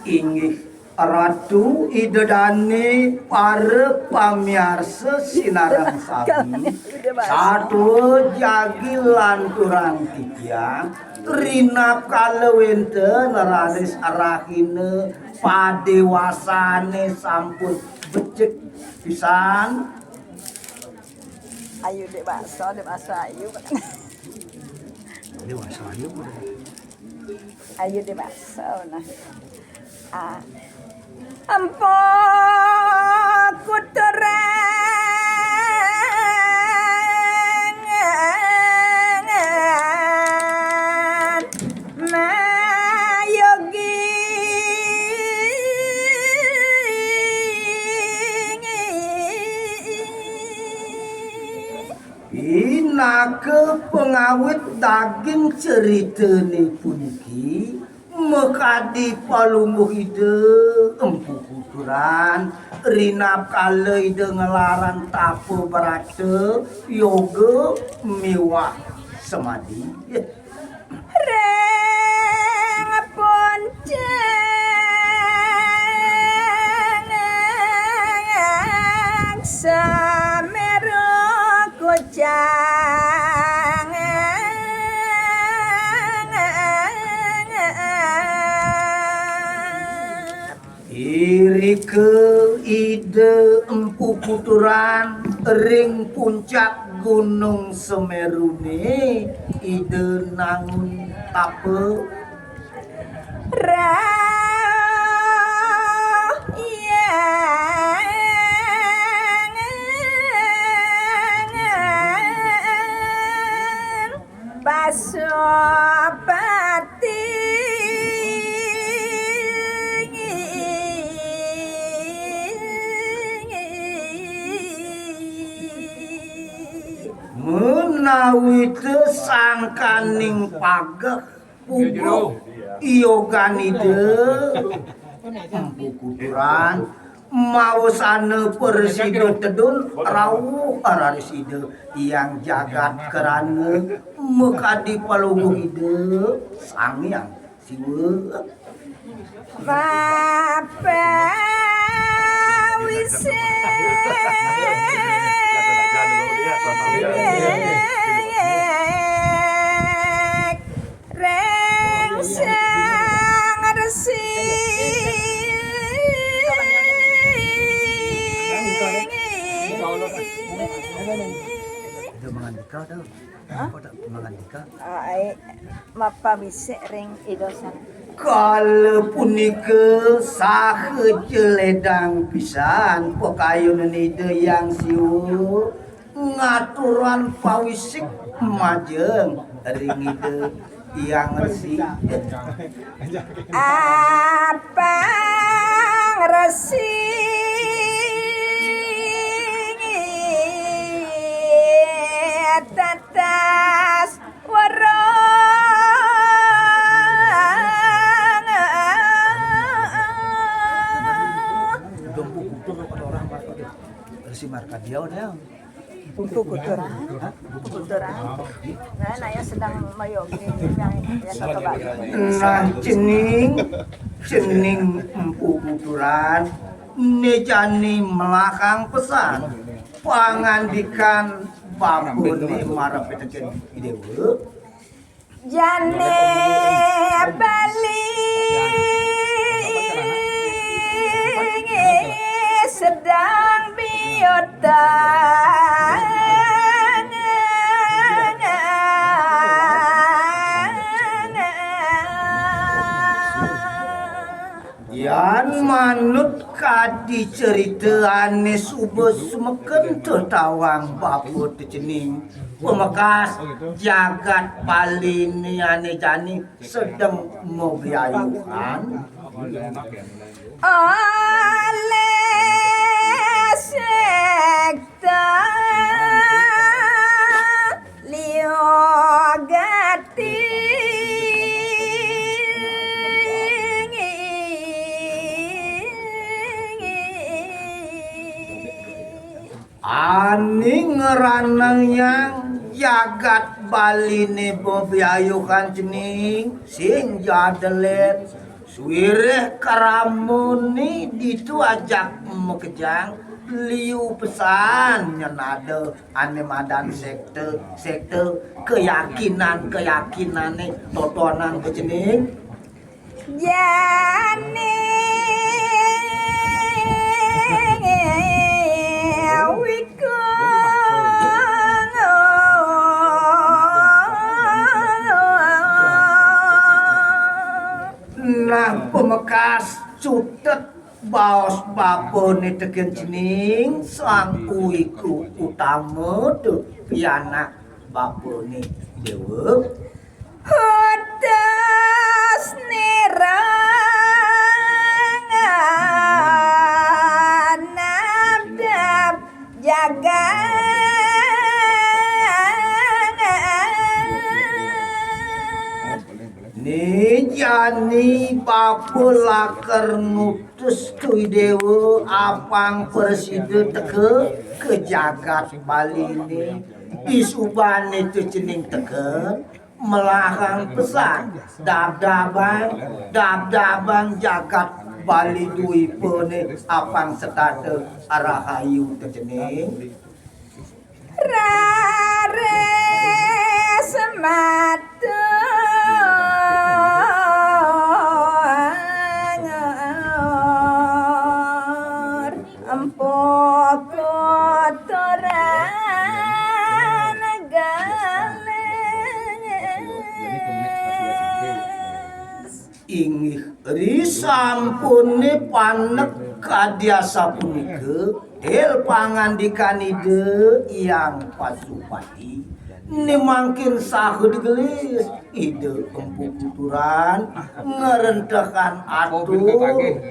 Inggih Ratu idedane para pamirsa sinarang sami satu jagi lanturan tiga rina kalewenten raris arahine padewasane sampun becek pisan. Ayo dewasa ayo. Dewasa ayo. Ayo dewasa nah. Ampun kuterangan mayogi Inake pengawet daging ceritane puniki mekadi palungguh ide empu kuturan rinap kalai ngelaran tapu berate yoga miwah semadi reng ponceng sameru kocang Irike ide empu kuturan ring puncak gunung Semerune ide nangun tape Pasopati menawi sangkaning pageh puguh iyoganide empu kuturan mausane persida tedun rawuh araris ide yang jagat kerana mekadi palungguh ide sangyang siwe Bapak rengsang resi Ide mangandika dah. Apa tak mangandika? Mapa bisik ring idosan. Kalau punika sahejeledang pisan pokayun ide yang siu ngaturan pawisik majeng ring ide yang resi Apa resi tatas resi Markadiau dia kuturan. Nah, naya sedang mayogi yang satu bagi. nah cening empu kuturan nejani melakang pesan pangandikan babun ni marapeteken idewe Jane Bali sedang biota yan manut kadi ceritaane subes meken tetawang baput cening pemekas jagat palini ane jani sedang mobiayukan oleh sekta liogati aning ranang yang jagat baline bobiayukan cening sing jadelet Suwireh karamuni ditu ajak mekejang liu pesan nyenade ane madan sekte keyakinanane totonan kecening Jani nah pemekas cutet baos bapone teken cening sang uiku utama tu pianak bapone dewa Hutas nerangan nabdap jaga ni jani bapula kernutus tui dewa apang presiden teke ke jagat Bali ni isubane tu cening teke melahang pesan dab-dabang jagat Bali dui pone apang setate arahayu tu cening rare semata empok kotoran gales ingih risampune panek kadiasa punike del pangandikanide yang pasupati ini mangkin sahu digelis ide empuk tuturan ngerendahkan atu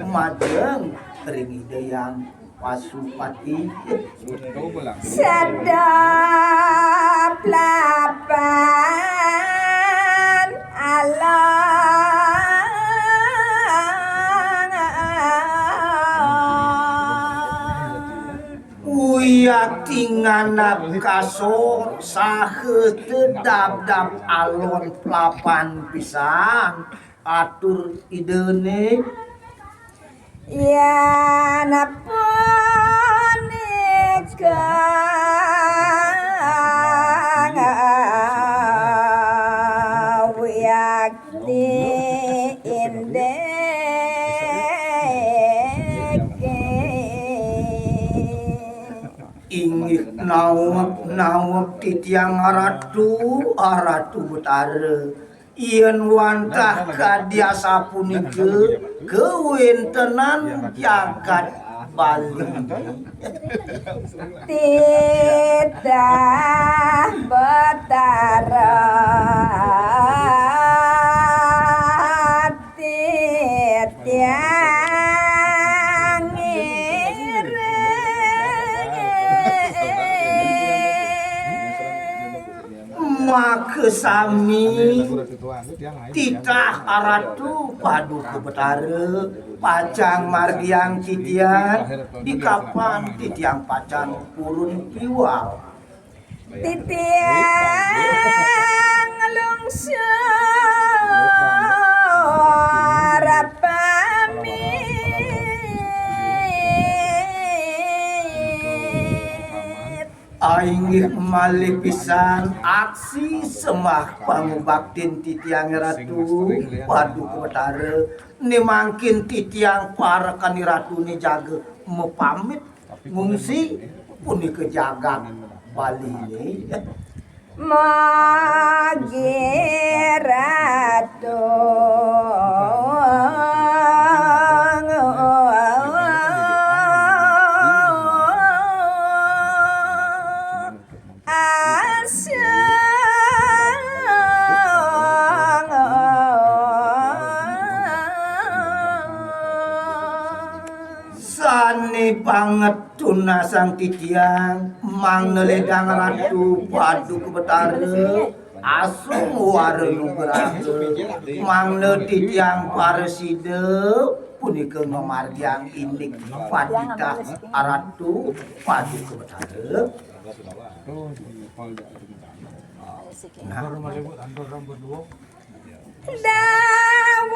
majeng ring ide yang pasupati sedap lapan uyak tinganap kasor sahe tedap-dap alon pelapan pisan atur idene ya napun ikang wiyakti ingih nawak titiang aratu betara ien wantah kadiasa punike kewintenan jagat Bali tidak betara titiang maka sami titah aratu padu ke betara pacang margiang titian di kapan titiang pacan purun piwal titiang lungsur pamit aingih malih pisan aksi semah pangubaktin titiang ratu padu ke betara ni mangkin titiang para kani ratu ni jaga mepamit ngungsi puni ke jagat Bali ni Magiratu sani banget tunasang titiang mangneledang ratu padu ke betara asung warenu gerahe mangne titiang pareside punika ngamargiang indik padita aratu padu ke betara dan